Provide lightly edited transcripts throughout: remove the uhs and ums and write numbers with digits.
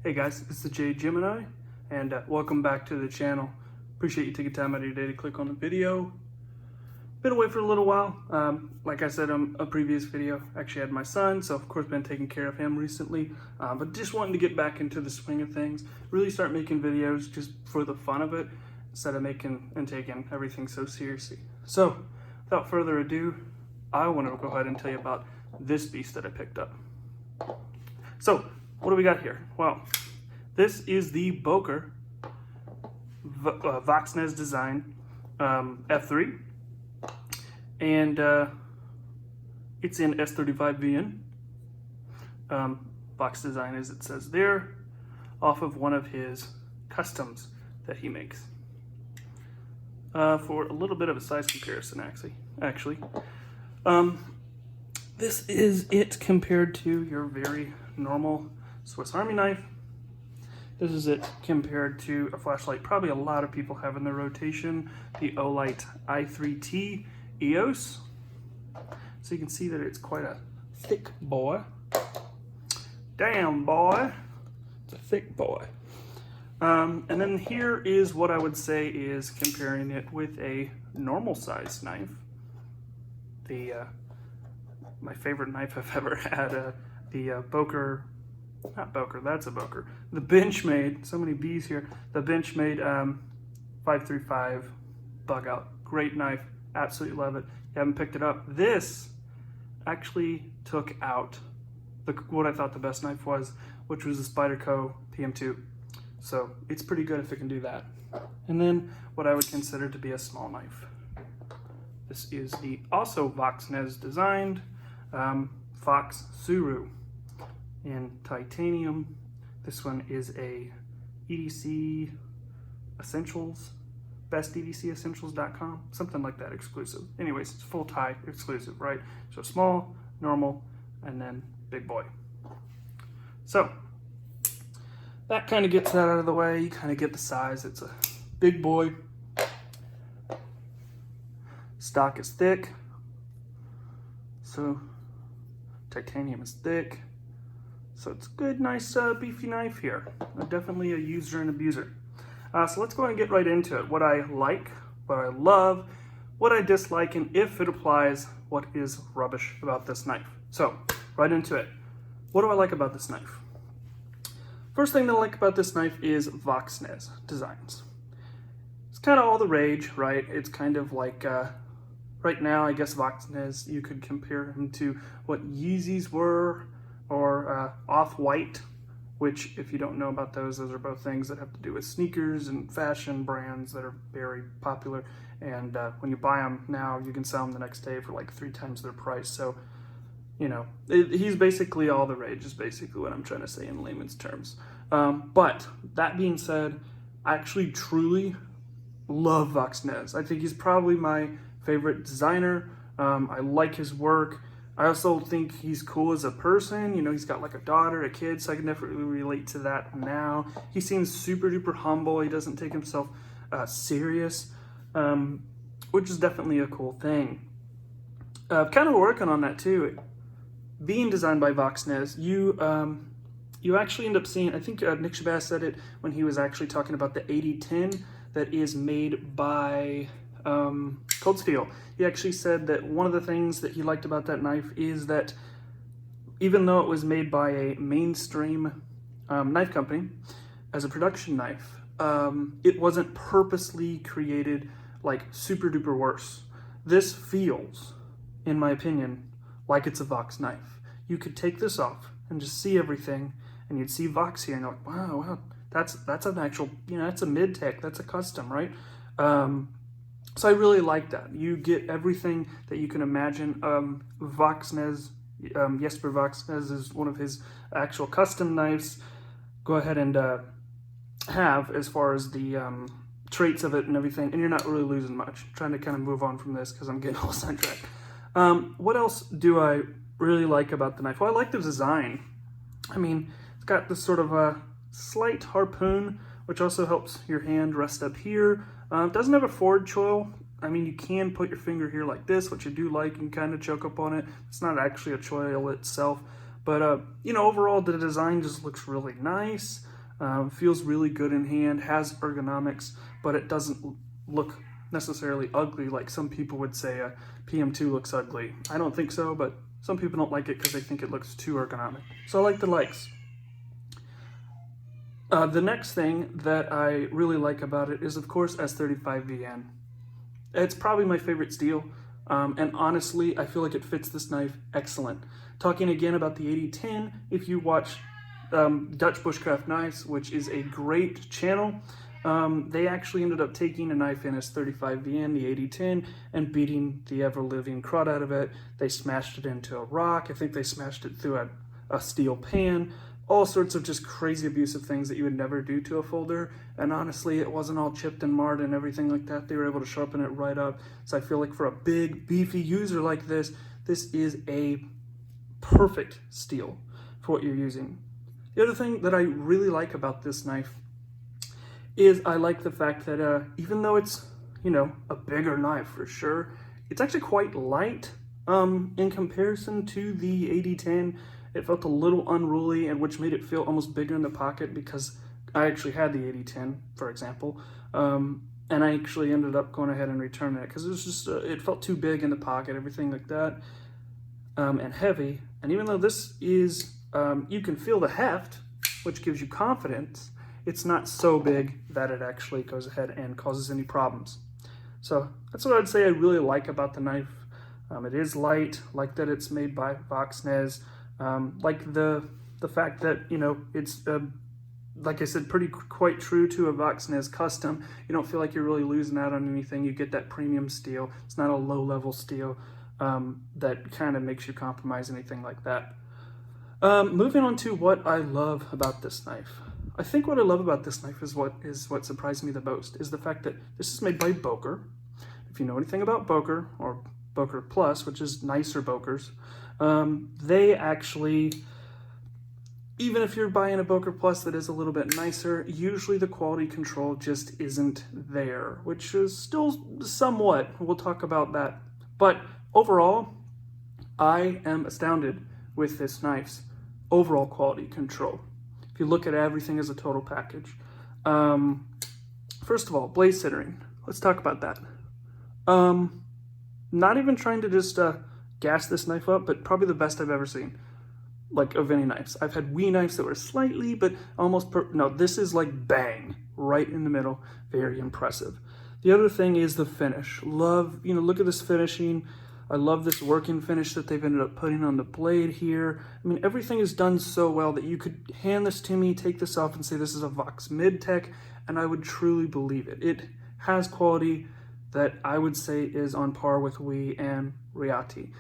Hey guys, it's the J Gemini, and welcome back to the channel. Appreciate you taking time out of your day to click on the video. Been away for a little while. Like I said in a previous video, actually had my son, so of course been taking care of him recently. But just wanting to get back into the swing of things, really start making videos just for the fun of it, instead of making and taking everything so seriously. So, without further ado, I want to go ahead and tell you about this beast that I picked up. So, what do we got here? Well, this is the Boker Voxnaes design F3, and it's in S35VN. Box design, as it says there, off of one of his customs that he makes. For a little bit of a size comparison, actually. This is it compared to your very normal Swiss Army knife. This is it compared to a flashlight probably a lot of people have in their rotation, the Olight i3T EOS. So you can see that it's quite a thick boy. Damn boy, it's a thick boy. And then here is what I would say is comparing it with a normal size knife. My favorite knife I've ever had, the Boker, not Boker, that's a Boker. The Benchmade, so many B's here. The Benchmade 535 bug out. Great knife, absolutely love it. You haven't picked it up. This actually took out what I thought the best knife was, which was the Spyderco PM2. So it's pretty good if it can do that. And then what I would consider to be a small knife. This is the also Voxnaes designed Fox Suru in titanium. This one is a EDC Essentials, bestedcessentials.com, something like that, exclusive. Anyways, it's full tie exclusive, right? So small, normal, and then big boy. So that kind of gets that out of the way. You kind of get the size. It's a big boy. Stock is thick. So titanium is thick. So it's a good, nice, beefy knife here. Definitely a user and abuser. So let's go ahead and get right into it. What I like, what I love, what I dislike, and if it applies, what is rubbish about this knife. So, right into it. What do I like about this knife? First thing that I like about this knife is Voxnaes designs. It's kind of all the rage, right? It's kind of like, right now, I guess Voxnaes, you could compare him to what Yeezys were, or Off-White, which, if you don't know about those are both things that have to do with sneakers and fashion brands that are very popular. And when you buy them now, you can sell them the next day for like 3 times their price. So, you know, he's basically all the rage, is basically what I'm trying to say in layman's terms. But that being said, I actually truly love Voxnaes. I think he's probably my favorite designer. I like his work. I also think he's cool as a person. You know, he's got like a daughter, a kid, so I can definitely relate to that now. He seems super duper humble. He doesn't take himself serious, which is definitely a cool thing. Kind of working on that too. Being designed by Voxnaes, you actually end up seeing, I think Nick Shabazz said it when he was actually talking about the 8010 that is made by Cold Steel. He actually said that one of the things that he liked about that knife is that even though it was made by a mainstream knife company as a production knife, it wasn't purposely created like super duper worse. This feels, in my opinion, like it's a Vox knife. You could take this off and just see everything, and you'd see Vox here, and you're like, wow, that's an actual, you know, that's a mid-tech, that's a custom, right? So I really like that. You get everything that you can imagine. Voxnaes, Jesper Voxnaes is one of his actual custom knives. Go ahead and have as far as the traits of it and everything, and you're not really losing much. I'm trying to kind of move on from this because I'm getting all sidetracked. What else do I really like about the knife? Well, I like the design. I mean, it's got this sort of a slight harpoon, which also helps your hand rest up here. It doesn't have a forward choil. I mean, you can put your finger here like this, which I do like, and kind of choke up on it. It's not actually a choil itself, But, you know, overall the design just looks really nice, feels really good in hand, has ergonomics, but it doesn't look necessarily ugly like some people would say a PM2 looks ugly. I don't think so, but some people don't like it because they think it looks too ergonomic. So I like the likes. The next thing that I really like about it is, of course, S35VN. It's probably my favorite steel, and honestly, I feel like it fits this knife excellent. Talking again about the 8010, if you watch Dutch Bushcraft Knives, which is a great channel, they actually ended up taking a knife in S35VN, the 8010, and beating the ever-living crud out of it. They smashed it into a rock. I think they smashed it through a steel pan. All sorts of just crazy abusive things that you would never do to a folder. And honestly, it wasn't all chipped and marred and everything like that. They were able to sharpen it right up. So I feel like for a big, beefy user like this, this is a perfect steel for what you're using. The other thing that I really like about this knife is I like the fact that even though it's, you know, a bigger knife for sure, it's actually quite light in comparison to the 8010. It felt a little unruly, and which made it feel almost bigger in the pocket because I actually had the 8010, for example, and I actually ended up going ahead and returning it because it was just, it felt too big in the pocket, everything like that, and heavy. And even though this is, you can feel the heft, which gives you confidence, it's not so big that it actually goes ahead and causes any problems. So that's what I'd say I really like about the knife. It is light, like that it's made by Voxnaes. Like the fact that, you know, it's, like I said, quite true to a Voxnaes custom. You don't feel like you're really losing out on anything. You get that premium steel. It's not a low-level steel that kind of makes you compromise anything like that. Moving on to what I love about this knife. I think what I love about this knife is what surprised me the most, is the fact that this is made by Boker. If you know anything about Boker, or Boker Plus, which is nicer Bokers, they actually, even if you're buying a Boker Plus that is a little bit nicer, usually the quality control just isn't there, which is still somewhat, we'll talk about that. But overall, I am astounded with this knife's overall quality control. If you look at everything as a total package. First of all, blade centering. Let's talk about that. Not even trying to just gas this knife up, but probably the best I've ever seen, like, of any knives. I've had Wii knives that were slightly, but almost, no, this is like bang, right in the middle, very impressive. The other thing is the finish. Love, you know, look at this finishing. I love this working finish that they've ended up putting on the blade here. I mean, everything is done so well that you could hand this to me, take this off, and say this is a Vox Mid-Tech, and I would truly believe it. It has quality that I would say is on par with Wii and Riati.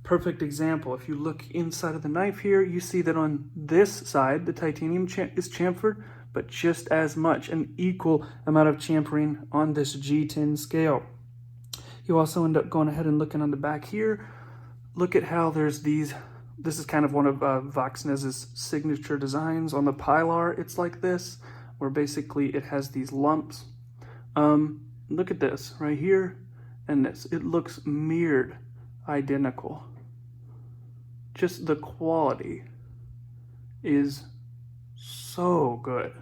Perfect example, if you look inside of the knife here, you see that on this side, the titanium is chamfered, but just as much, an equal amount of chamfering on this G10 scale. You also end up going ahead and looking on the back here. Look at how there's these, this is kind of one of Voxnaes' signature designs. On the Pilar, it's like this, where basically it has these lumps. Look at this right here and this. It looks mirrored identical. Just the quality is so good.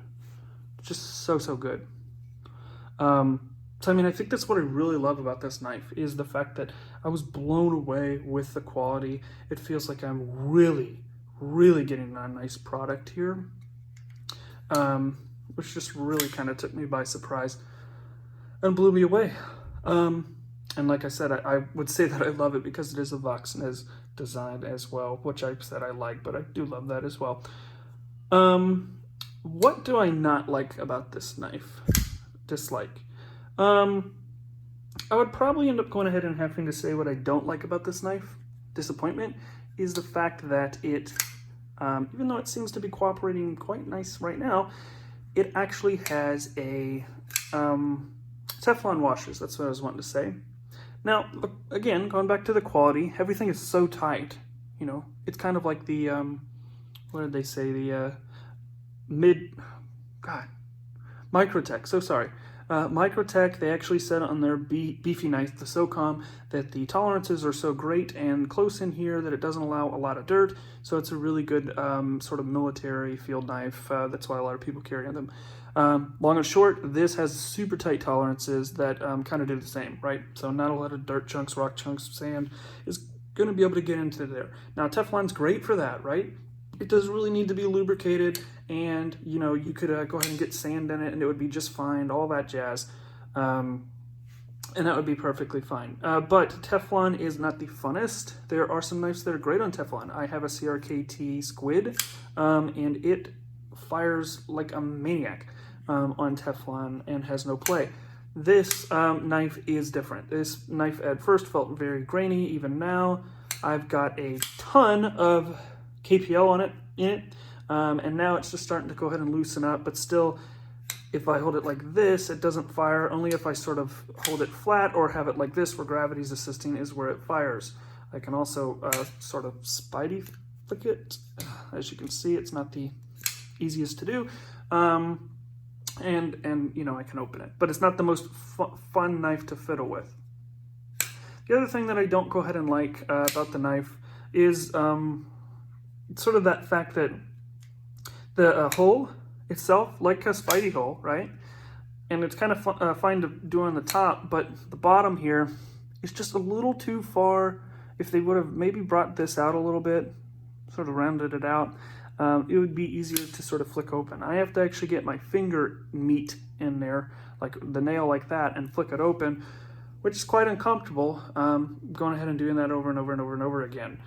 Just so good. So, I mean, I think that's what I really love about this knife, is the fact that I was blown away with the quality. It feels like I'm really getting a nice product here, which just really kind of took me by surprise and blew me away. And like I said, I would say that I love it because it is a Voxnaes design as well, which I said I like, but I do love that as well. What do I not like about this knife? Dislike. I would probably end up going ahead and having to say what I don't like about this knife. Disappointment is the fact that it, even though it seems to be cooperating quite nice right now, it actually has a Teflon washers. That's what I was wanting to say. Now, again, going back to the quality, everything is so tight. You know, it's kind of like the, what did they say? The Microtech. So sorry. Microtech, they actually said on their beefy knife, the SOCOM, that the tolerances are so great and close in here that it doesn't allow a lot of dirt, so it's a really good sort of military field knife. That's why a lot of people carry them. Long and short, this has super tight tolerances that kind of do the same, right? So not a lot of dirt chunks, rock chunks, sand is going to be able to get into there. Now Teflon's great for that, right? It doesn't really need to be lubricated, and you know, you could go ahead and get sand in it and it would be just fine, all that jazz, and that would be perfectly fine. But Teflon is not the funnest. There are some knives that are great on Teflon. I have a CRKT Squid, and it fires like a maniac on Teflon and has no play. This knife is different. This knife at first felt very grainy. Even now, I've got a ton of KPL on it, and now it's just starting to go ahead and loosen up, but still, if I hold it like this, it doesn't fire. Only if I sort of hold it flat or have it like this where gravity's assisting is where it fires. I can also sort of spidey flick it. As you can see, it's not the easiest to do, and you know, I can open it, but it's not the most fun knife to fiddle with. The other thing that I don't go ahead and like about the knife is sort of that fact that the hole itself, like a spidey hole, right? And it's kind of fine to do on the top, but the bottom here is just a little too far. If they would have maybe brought this out a little bit, sort of rounded it out, it would be easier to sort of flick open. I have to actually get my finger meat in there, like the nail like that, and flick it open, which is quite uncomfortable, going ahead and doing that over and over and over and over again.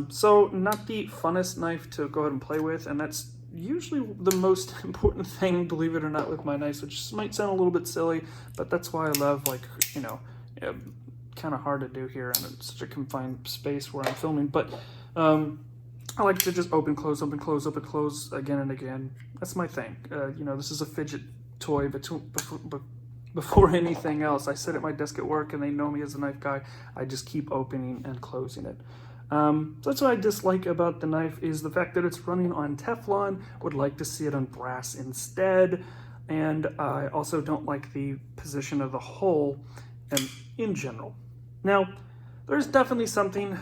So not the funnest knife to go ahead and play with, and that's usually the most important thing, believe it or not, with my knives, which might sound a little bit silly, but that's why I love, like, you know, kind of hard to do here in such a confined space where I'm filming, but I like to just open, close, open, close, open, close again and again. That's my thing. You know, this is a fidget toy before anything else. I sit at my desk at work and they know me as a knife guy. I just keep opening and closing it. So that's what I dislike about the knife is the fact that it's running on Teflon. Would like to see it on brass instead. And I also don't like the position of the hole and in general. Now, there's definitely something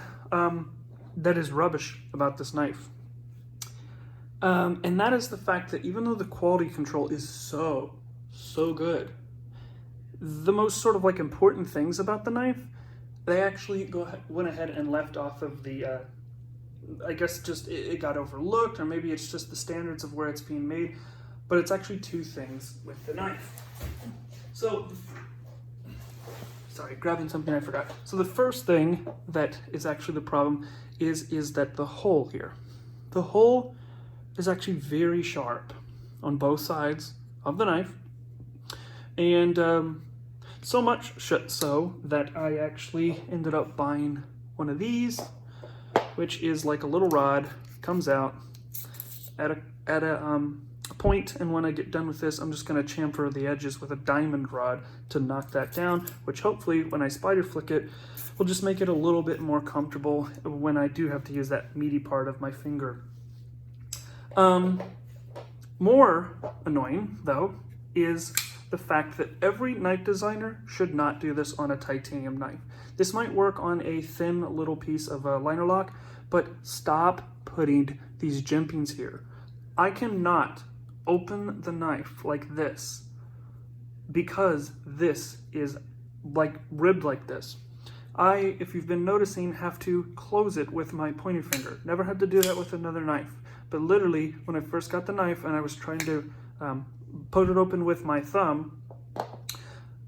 that is rubbish about this knife. And that is the fact that even though the quality control is so good, the most sort of like important things about the knife, they actually went ahead and left off of the, I guess just it got overlooked, or maybe it's just the standards of where it's being made, but it's actually two things with the knife. So, sorry, grabbing something I forgot. So the first thing that is actually the problem is that the hole here. The hole is actually very sharp on both sides of the knife, and so much so that I actually ended up buying one of these, which is like a little rod, comes out at a point, and when I get done with this, I'm just going to chamfer the edges with a diamond rod to knock that down, which hopefully when I spider flick it will just make it a little bit more comfortable when I do have to use that meaty part of my finger. More annoying though is the fact that every knife designer should not do this on a titanium knife. This might work on a thin little piece of a liner lock, but stop putting these jimpings here. I cannot open the knife like this because this is like ribbed like this. I, if you've been noticing, have to close it with my pointing finger. Never had to do that with another knife. But literally, when I first got the knife and I was trying to put it open with my thumb,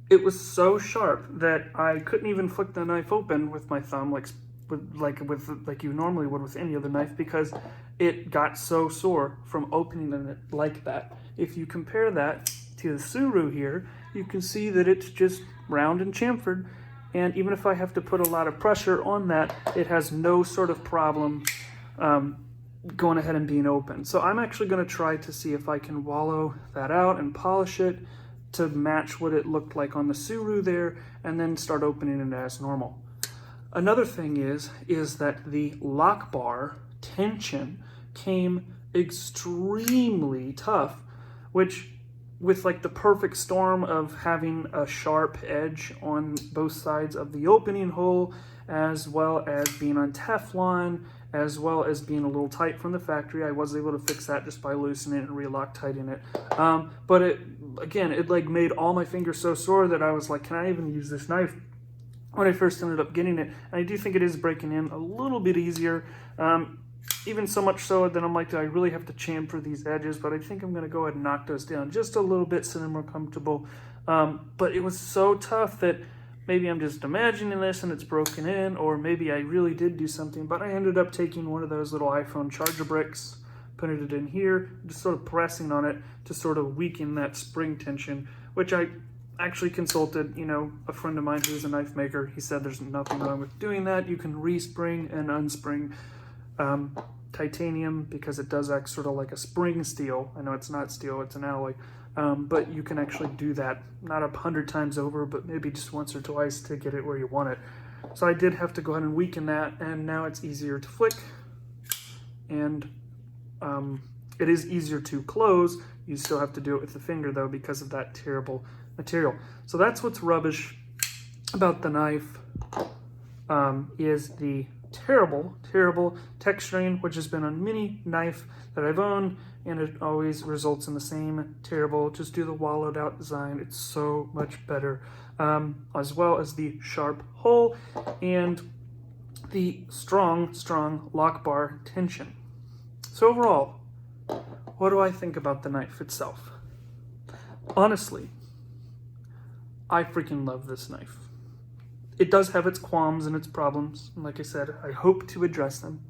it was so sharp that I couldn't even flick the knife open with my thumb like you normally would with any other knife, because it got so sore from opening it like that. If you compare that to the Suru here, you can see that it's just round and chamfered, and even if I have to put a lot of pressure on that, it has no sort of problem going ahead and being open. So I'm actually going to try to see if I can wallow that out and polish it to match what it looked like on the Suru there, and then start opening it as normal. Another thing is that the lock bar tension came extremely tough, which with like the perfect storm of having a sharp edge on both sides of the opening hole, as well as being on Teflon, as well as being a little tight from the factory. I was able to fix that just by loosening it and re-Loctiting it. But it like made all my fingers so sore that I was like, can I even use this knife? When I first ended up getting it, and I do think it is breaking in a little bit easier. Even so much so that I'm like, do I really have to chamfer these edges? But I think I'm going to go ahead and knock those down just a little bit so they're more comfortable. But it was so tough that maybe I'm just imagining this and it's broken in, or maybe I really did do something. But I ended up taking one of those little iPhone charger bricks, putting it in here, just sort of pressing on it to sort of weaken that spring tension, which I actually consulted, a friend of mine who's a knife maker. He said there's nothing wrong with doing that. You can respring and unspring titanium because it does act sort of like a spring steel. I know it's not steel, it's an alloy, but you can actually do that not 100 times over, but maybe just once or twice to get it where you want it. So I did have to go ahead and weaken that, and now it's easier to flick, and it is easier to close. You still have to do it with the finger though because of that terrible material. So that's what's rubbish about the knife, is the terrible texturing, which has been on many knife that I've owned, and it always results in the same terrible, just do the wallowed out design. It's so much better, as well as the sharp hole and the strong lock bar tension. So overall, what do I think about the knife itself? Honestly, I freaking love this knife. It does have its qualms and its problems, and like I said, I hope to address them.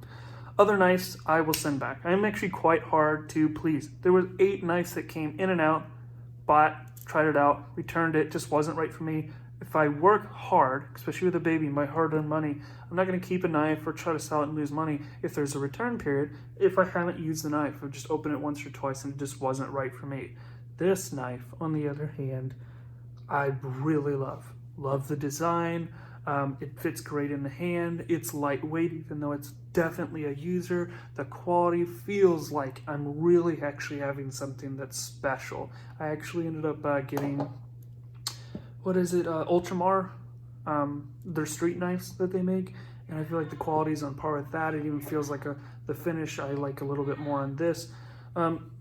Other knives I will send back. I'm actually quite hard to please. There were 8 knives that came in and out, bought, tried it out, returned it, just wasn't right for me. If I work hard, especially with a baby, my hard-earned money, I'm not going to keep a knife or try to sell it and lose money if there's a return period. If I haven't used the knife, I've just opened it once or twice and it just wasn't right for me. This knife, on the other hand, I really love. Love the design. It fits great in the hand. It's lightweight, even though it's definitely a user. The quality feels like I'm really actually having something that's special. I actually ended up getting, Ultramar, their street knives that they make, and I feel like the quality is on par with that. It even feels like the finish I like a little bit more on this.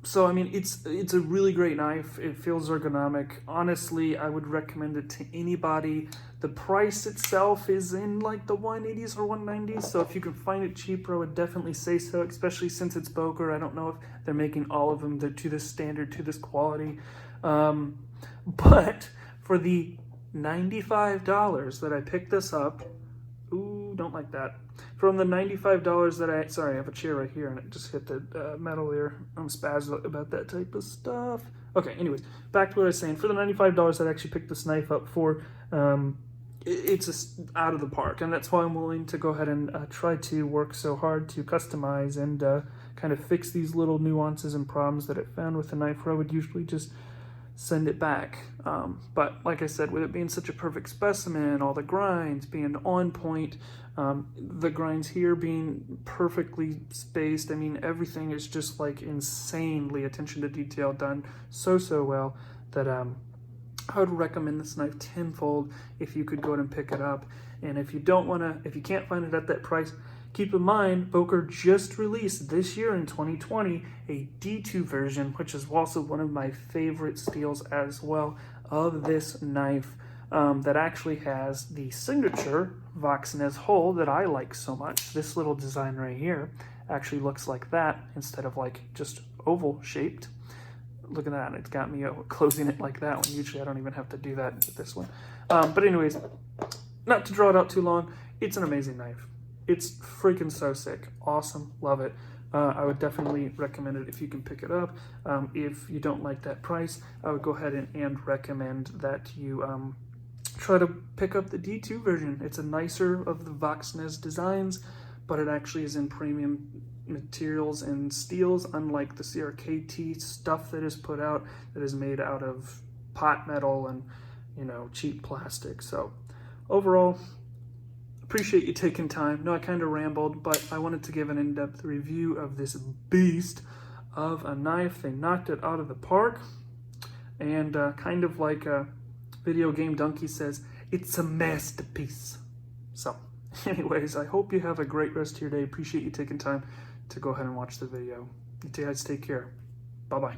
So I mean, it's a really great knife. It feels ergonomic. Honestly, I would recommend it to anybody. The price itself is in like the 180s or 190s, so if you can find it cheaper, I would definitely say so, especially since it's Boker. I don't know if they're making all of them to this standard, to this quality, but for the $95 that I picked this up, ooh, don't like that. From the $95 that I have a chair right here and it just hit the metal there. I'm spazzed about that type of stuff. Okay, anyways, back to what I was saying. For the $95 that I actually picked this knife up for, it's just out of the park. And that's why I'm willing to go ahead and try to work so hard to customize and kind of fix these little nuances and problems that I found with the knife where I would usually just send it back. But like I said, with it being such a perfect specimen, all the grinds being on point, the grinds here being perfectly spaced, I mean, everything is just like insanely attention to detail done so well that I would recommend this knife tenfold if you could go ahead and pick it up. And if you can't find it at that price, keep in mind, Boker just released this year in 2020 a D2 version, which is also one of my favorite steels as well of this knife, that actually has the signature Voxnaes hole that I like so much. This little design right here actually looks like that instead of like just oval shaped. Look at that, it's got me closing it like that one. Usually I don't even have to do that with this one. But anyways, not to draw it out too long, it's an amazing knife. It's freaking so sick. Awesome. Love it. I would definitely recommend it if you can pick it up. If you don't like that price, I would go ahead and recommend that you try to pick up the D2 version. It's a nicer of the Voxnaes designs, but it actually is in premium materials and steels, unlike the CRKT stuff that is put out that is made out of pot metal and, cheap plastic. So overall, appreciate you taking time. No, I kind of rambled, but I wanted to give an in-depth review of this beast of a knife. They knocked it out of the park. And kind of like a Video Game Donkey says, it's a masterpiece. So, anyways, I hope you have a great rest of your day. Appreciate you taking time to go ahead and watch the video. You guys take care. Bye-bye.